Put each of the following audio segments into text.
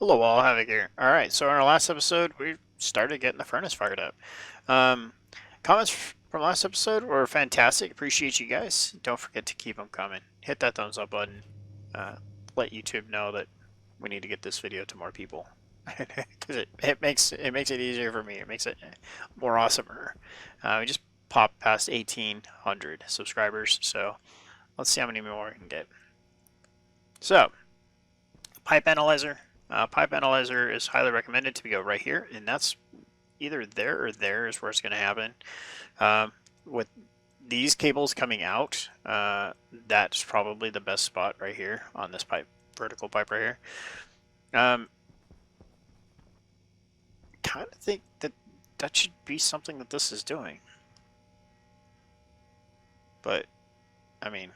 Hello all, Havoc here. Alright, so in our last episode, we started getting the furnace fired up. Um, comments from last episode were fantastic. Appreciate you guys. Don't forget to keep them coming. Hit that thumbs up button. Uh, let YouTube know that we need to get this video to more people. Because it makes it easier for me. It makes it more awesomer. We just popped past 1,800 subscribers, so let's see how many more we can get. So, pipe analyzer. Pipe analyzer is highly recommended to go right here, and that's either there or there is where it's going to happen. With these cables coming out, that's probably the best spot right here on this pipe, vertical pipe right here. Kind of think that that should be something that this is doing. But, I mean,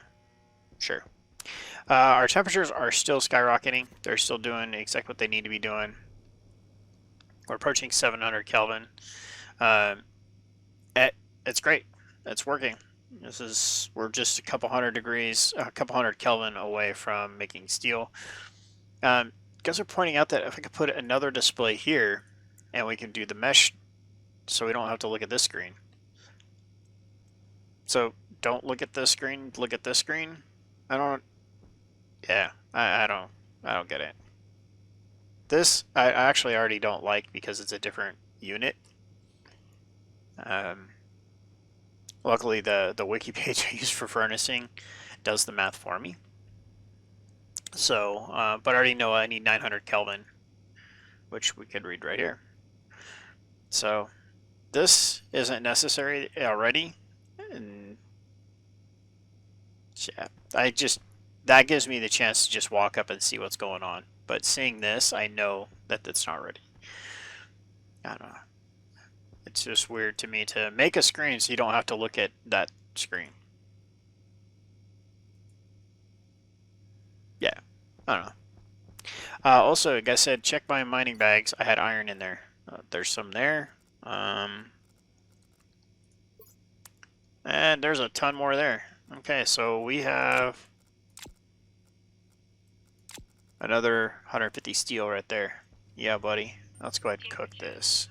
sure. Our temperatures are still skyrocketing. They're still doing exactly what they need to be doing. We're approaching 700 Kelvin. It's great. It's working. We're just a couple hundred Kelvin away from making steel. Guys are pointing out that if I could put another display here, and we can do the mesh, so we don't have to look at this screen. So don't look at this screen. Look at this screen. Yeah, I don't get it. This I actually already don't like because it's a different unit. Luckily, the wiki page I use for furnacing does the math for me. So, but I already know I need 900 Kelvin, which we could read right here. So, this isn't necessary already, and yeah, that gives me the chance to just walk up and see what's going on. But seeing this, I know that it's not ready. I don't know. It's just weird to me to make a screen so you don't have to look at that screen. Yeah, I don't know. Also, like I said, check my mining bags. I had iron in there. There's some there. And there's a ton more there. Okay, so we have another 150 steel right there. Yeah, buddy. Let's go ahead and cook this.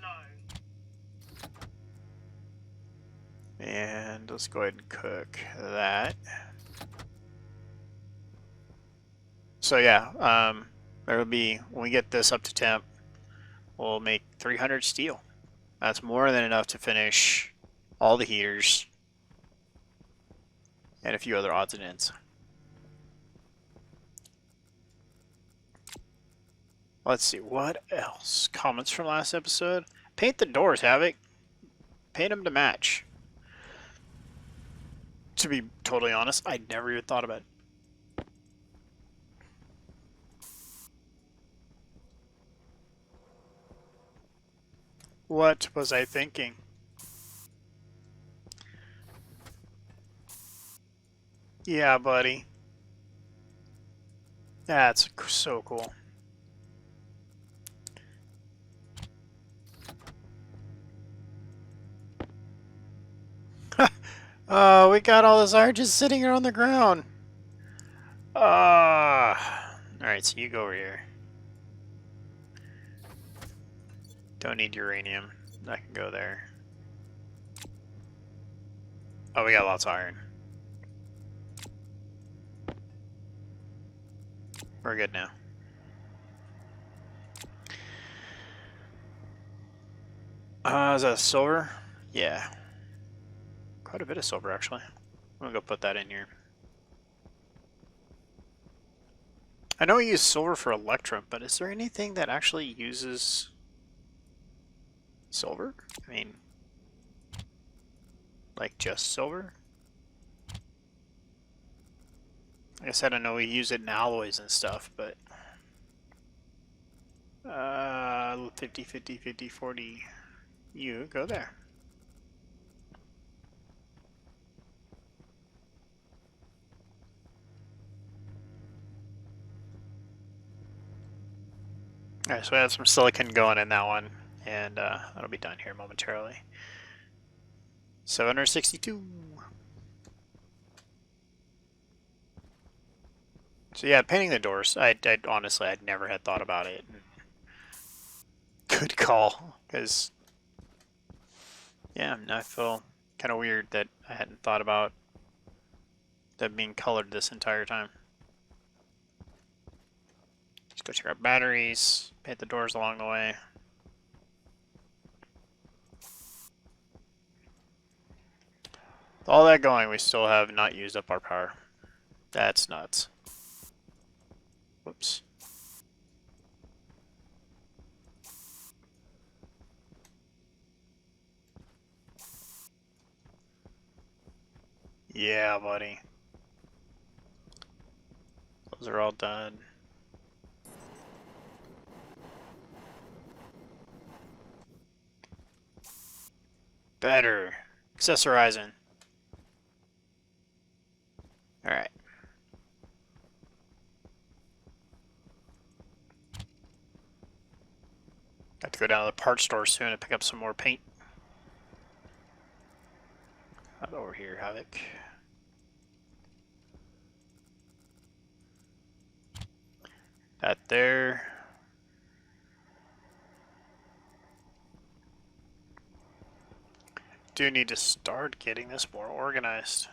And let's go ahead and cook that. So yeah, there will be, when we get this up to temp, we'll make 300 steel. That's more than enough to finish all the heaters and a few other odds and ends. Let's see, what else? Comments from last episode? Paint the doors, Havoc. Paint them to match. To be totally honest, I never even thought about it. What was I thinking? Yeah, buddy. That's so cool. Oh, we got all this iron just sitting here on the ground. Alright, so you go over here. Don't need uranium. I can go there. Oh, we got lots of iron. We're good now. Is that silver? Yeah. Quite a bit of silver, actually. I'm gonna go put that in here. I know we use silver for electrum, but is there anything that actually uses silver? I mean, like just silver? Like I said, I know we use it in alloys and stuff, but 50, 50, 50, 40. You go there. Alright, so we have some silicon going in that one, and that'll be done here momentarily. 762. So yeah, painting the doors. I honestly, I'd never had thought about it. Good call. Because, yeah, I feel kind of weird that I hadn't thought about that being colored this entire time. Let's go check our batteries, paint the doors along the way. With all that going, we still have not used up our power. That's nuts. Whoops. Yeah, buddy. Those are all done. Better. Accessorizing. Alright. Got to go down to the parts store soon and pick up some more paint. Not over here, Havoc. That there. Do need to start getting this more organized.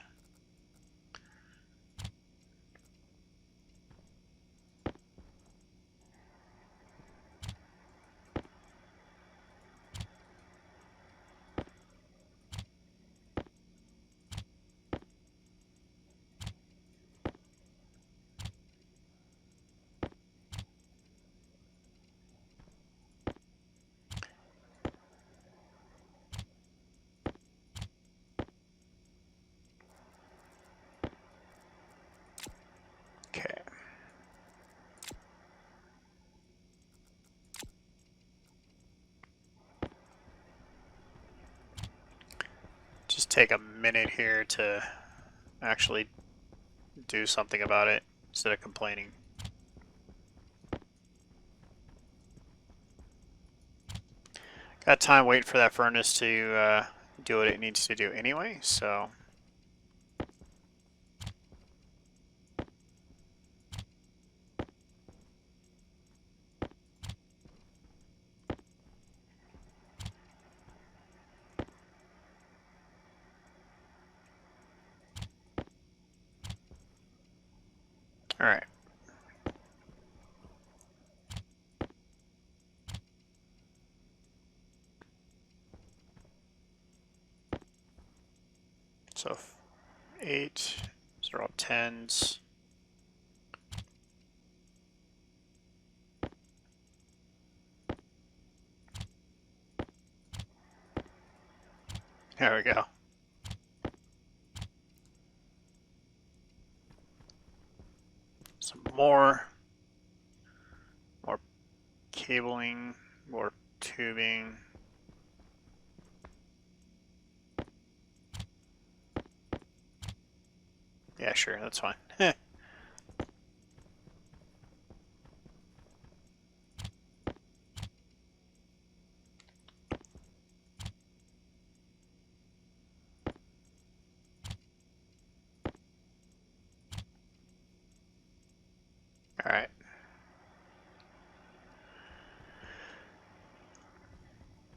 Okay. Just take a minute here to actually do something about it instead of complaining. Got time waiting for that furnace to do what it needs to do anyway, so. Alright. So 8, these are all 10s. There we go. Some more cabling, more tubing. Yeah, sure, that's fine. Alright.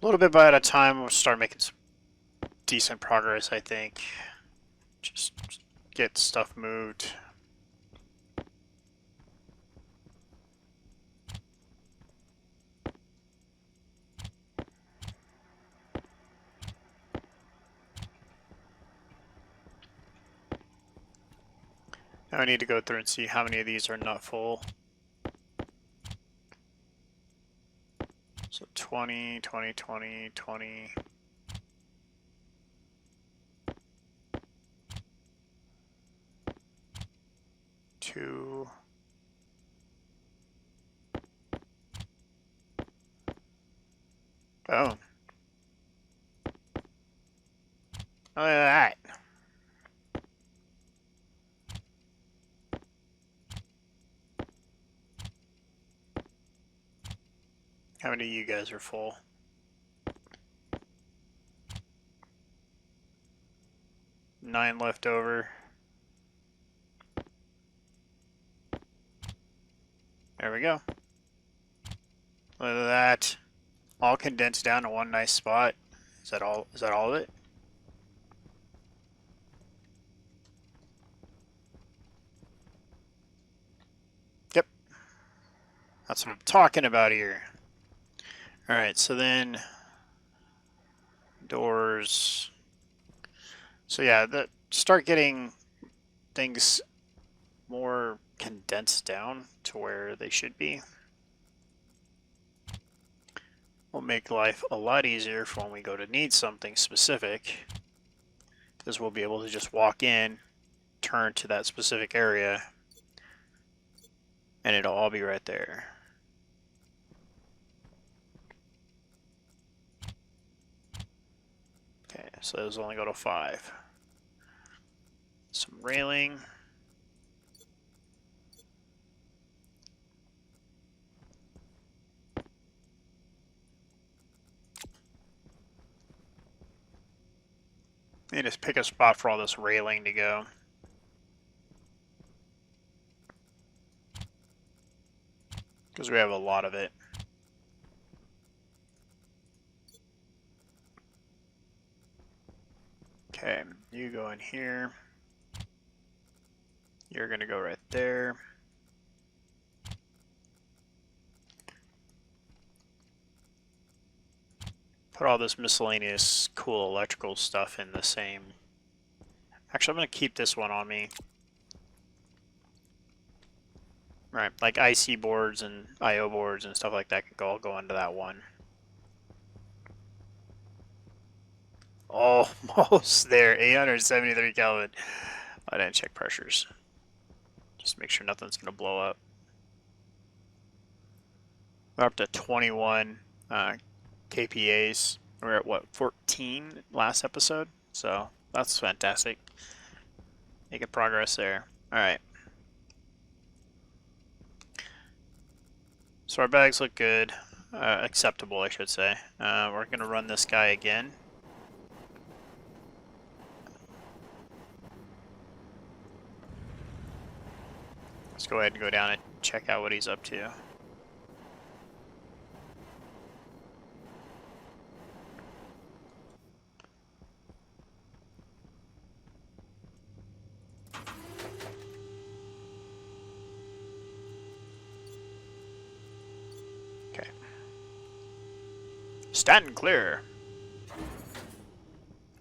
A little bit by at a time, we'll start making some decent progress, I think. Just get stuff moved. Now I need to go through and see how many of these are not full. So 20, 20, 20, 20. Two. Oh. Look at that. How many of you guys are full? Nine left over. There we go. Look at that. all condensed down to one nice spot. Is that all? Is that all of it? Yep. That's what I'm talking about here. Alright, so then doors. So yeah, start getting things more condensed down to where they should be. Will make life a lot easier for when we go to need something specific, because we'll be able to just walk in, turn to that specific area, and it'll all be right there. Okay, so those only go to 5. Some railing. And just pick a spot for all this railing to go. Because we have a lot of it. Okay, you go in here. You're going to go right there. Put all this miscellaneous cool electrical stuff in the same. Actually, I'm going to keep this one on me. Right, like IC boards and IO boards and stuff like that can all go into that one. Almost there, 873 Kelvin. I didn't check pressures. Just make sure nothing's going to blow up. We're up to 21 KPAs. We're at what, 14 last episode? So that's fantastic. Making progress there. Alright. So our bags look good. Acceptable, I should say. We're going to run this guy again. Let's go ahead and go down and check out what he's up to. Okay. Stand clear.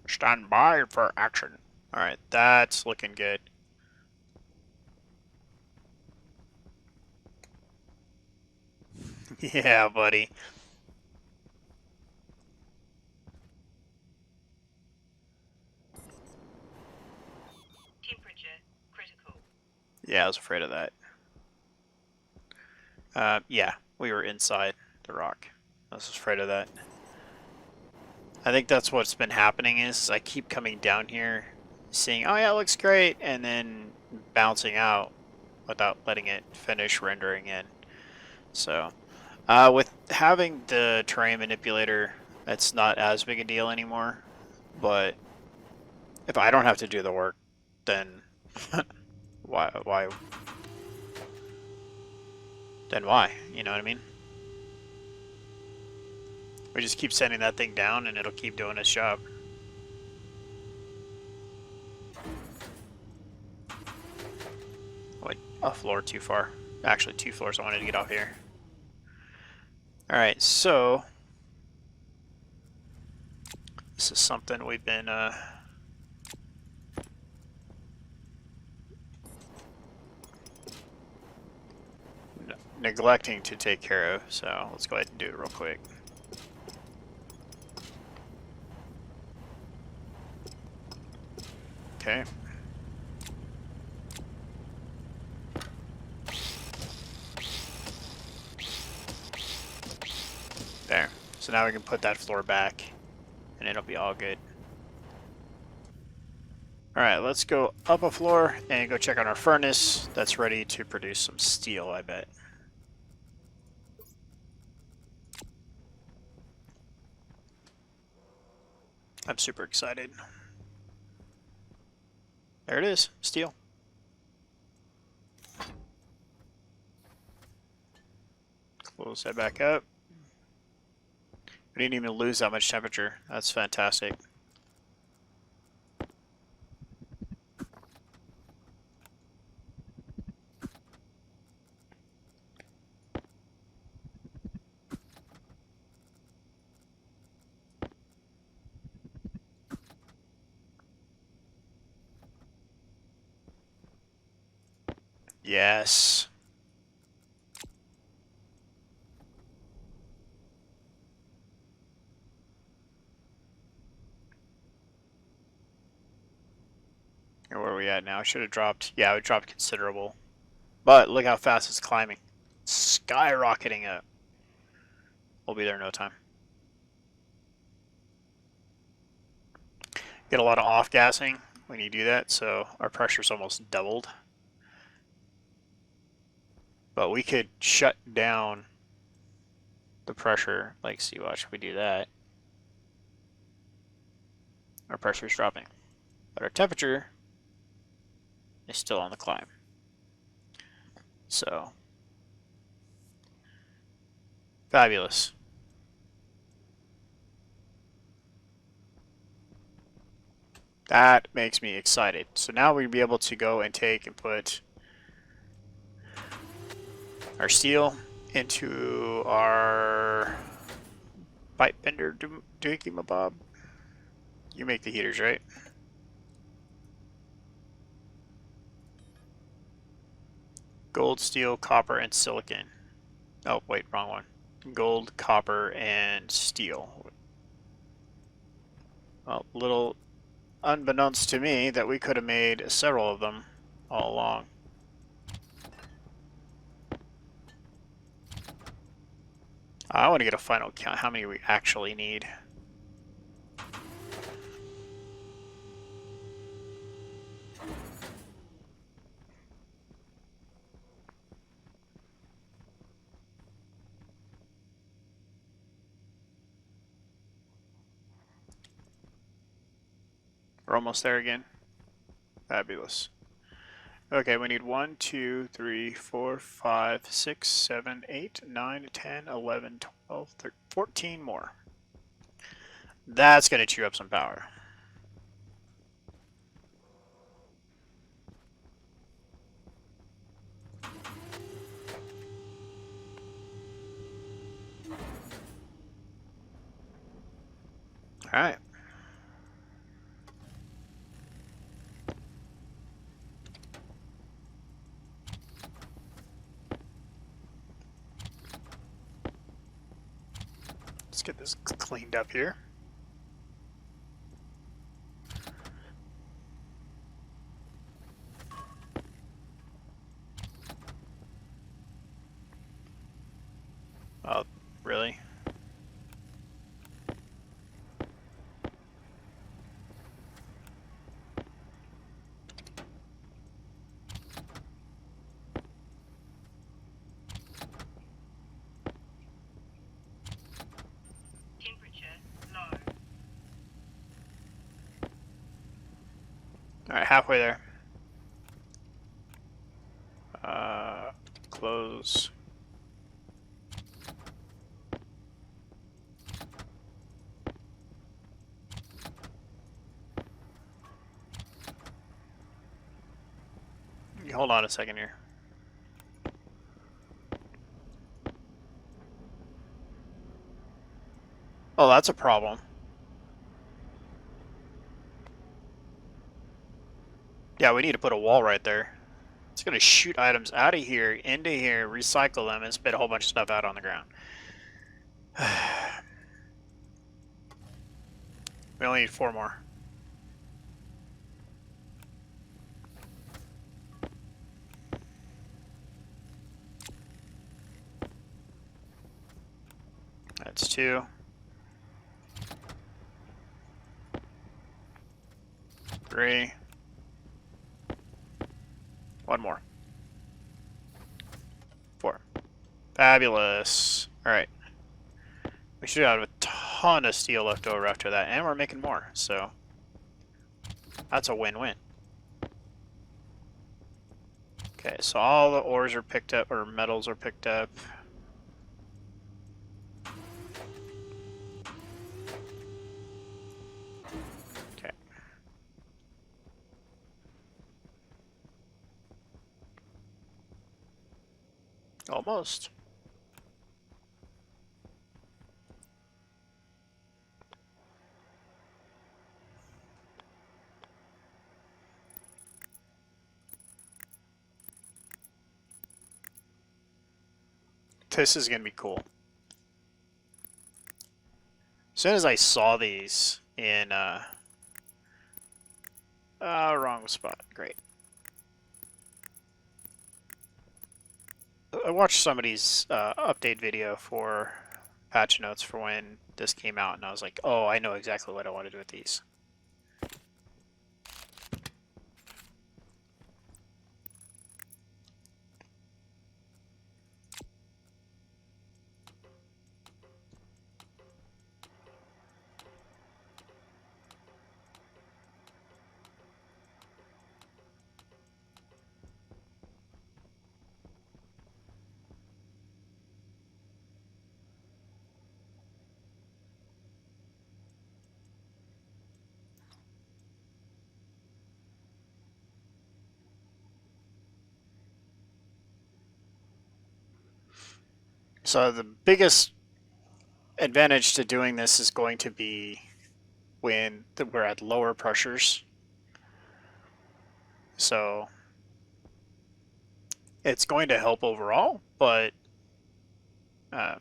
Stand by for action. Alright, that's looking good. Yeah, buddy. Temperature critical. Yeah, I was afraid of that. Yeah, we were inside the rock. I was afraid of that. I think that's what's been happening is I keep coming down here, seeing, oh yeah, it looks great, and then bouncing out without letting it finish rendering in. So, with having the terrain manipulator, it's not as big a deal anymore. But if I don't have to do the work, then why? Then why? You know what I mean? We just keep sending that thing down and it'll keep doing its job. Wait, a floor too far. Actually, 2 floors. I wanted to get off here. Alright, so this is something we've been neglecting to take care of, so let's go ahead and do it real quick. Okay. There. So now we can put that floor back and it'll be all good. Alright, let's go up a floor and go check on our furnace that's ready to produce some steel, I bet. I'm super excited. There it is, steel. Close that back up. We didn't even lose that much temperature. That's fantastic. Yes. Where are we at now? Should have dropped. Yeah, it dropped considerable. But look how fast it's climbing. Skyrocketing up. We'll be there in no time. Get a lot of off-gassing when you do that, so our pressure's almost doubled. But we could shut down the pressure. Like, see, watch, if we do that. Our pressure's dropping. But our temperature is still on the climb. So, fabulous. That makes me excited. So now we'll be able to go and take and put our steel into our pipe bender doohickey mabob. You make the heaters, right? Gold, steel, copper, and silicon. Oh, wait, wrong one. Gold, copper, and steel. Well, little unbeknownst to me that we could have made several of them all along. I want to get a final count how many we actually need. We're almost there again. Fabulous. Okay, we need 1, 2, 3, 4, 5, 6, 7, 8, 9, 10, 11, 12, 13, 14 more. That's going to chew up some power. Alright. Let's get this cleaned up here. Oh, really? Alright, halfway there. Close. Hold on a second here. Oh, that's a problem. Yeah, we need to put a wall right there. It's going to shoot items out of here, into here, recycle them, and spit a whole bunch of stuff out on the ground. We only need 4 more. That's 2. 3. 1 more. 4. Fabulous. Alright. We should have a ton of steel left over after that, and we're making more, so that's a win-win. Okay, so all the ores are picked up, or metals are picked up. Almost. This is going to be cool. As soon as I saw these in, wrong spot. Great. I watched somebody's update video for patch notes for when this came out, and I was like, oh, I know exactly what I want to do with these. So the biggest advantage to doing this is going to be when we're at lower pressures. So it's going to help overall, but the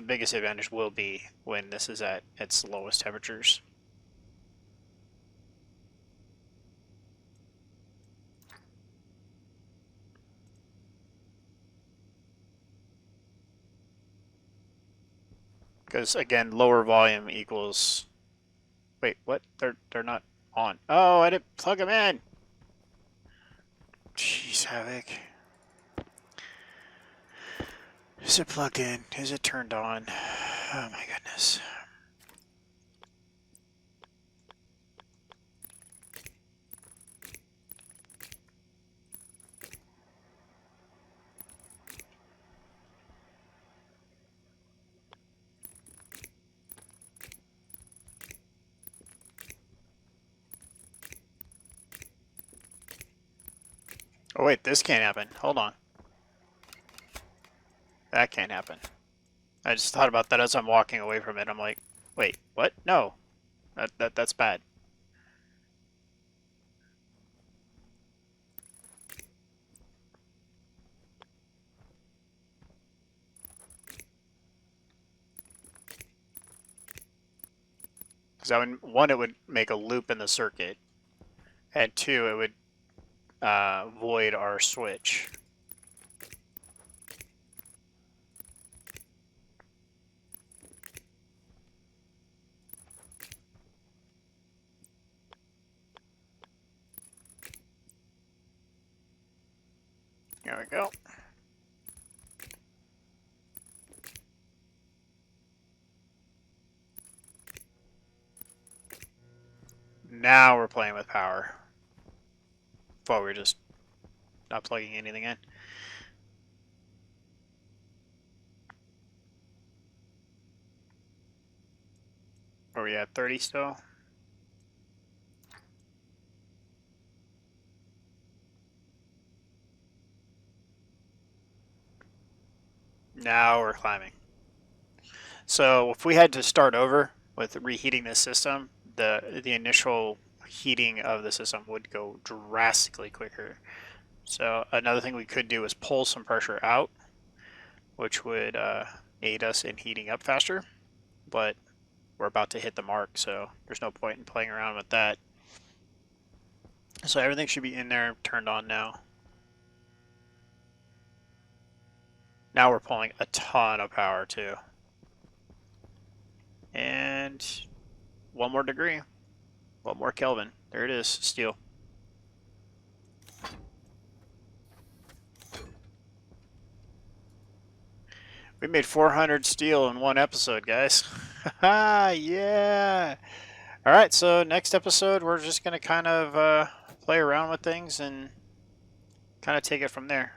biggest advantage will be when this is at its lowest temperatures. Because again, lower volume equals. Wait, what? They're not on. Oh, I didn't plug them in. Jeez, Havoc. Is it plugged in? Is it turned on? Oh my goodness. Oh wait, this can't happen. Hold on. That can't happen. I just thought about that as I'm walking away from it. I'm like, wait, what? No. That's bad. Because that would, one, it would make a loop in the circuit, and two, it would void our switch. There we go. Now we're playing with power. Before we were just not plugging anything in. Are we at 30 still? Now we're climbing. So if we had to start over with reheating this system, the initial heating of the system would go drastically quicker. So another thing we could do is pull some pressure out, which would aid us in heating up faster. But we're about to hit the mark, so there's no point in playing around with that. So everything should be in there, turned on now. Now we're pulling a ton of power too. And one more degree, one more Kelvin. There it is, steel. We made 400 steel in one episode, guys. Yeah. All right, so next episode, we're just going to kind of play around with things and kind of take it from there.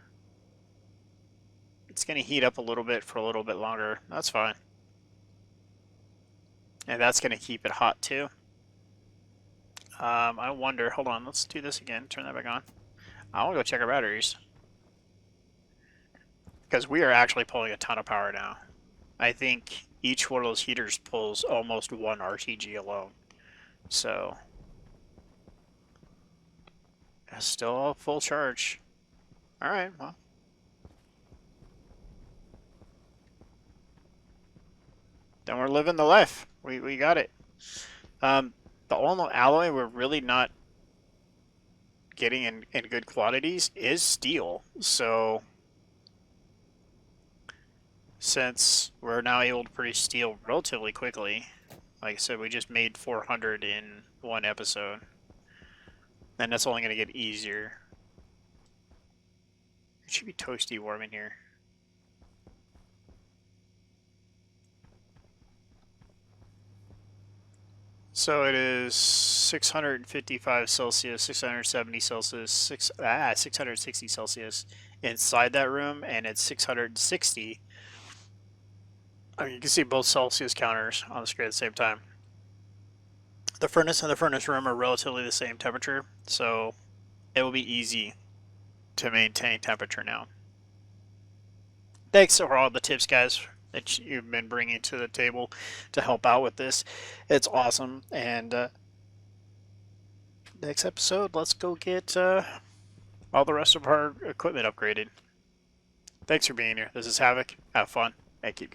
It's going to heat up a little bit for a little bit longer. That's fine. And that's going to keep it hot too. I wonder, hold on, let's do this again. Turn that back on. I want to go check our batteries. because we are actually pulling a ton of power now. I think each one of those heaters pulls almost one RTG alone. So, it's still full charge. Alright, well. Then we're living the life. We got it. The all alloy we're really not getting in good quantities is steel. So, since we're now able to produce steel relatively quickly, like I said, we just made 400 in one episode. And that's only going to get easier. It should be toasty warm in here. So it is 655 Celsius, 670 Celsius, 660 Celsius inside that room, and it's 660. I mean, you can see both Celsius counters on the screen at the same time. The furnace and the furnace room are relatively the same temperature, so it will be easy to maintain temperature now. Thanks for all the tips, guys, that you've been bringing to the table to help out with this. It's awesome. And next episode, let's go get all the rest of our equipment upgraded. Thanks for being here. This is Havoc. Have fun and keep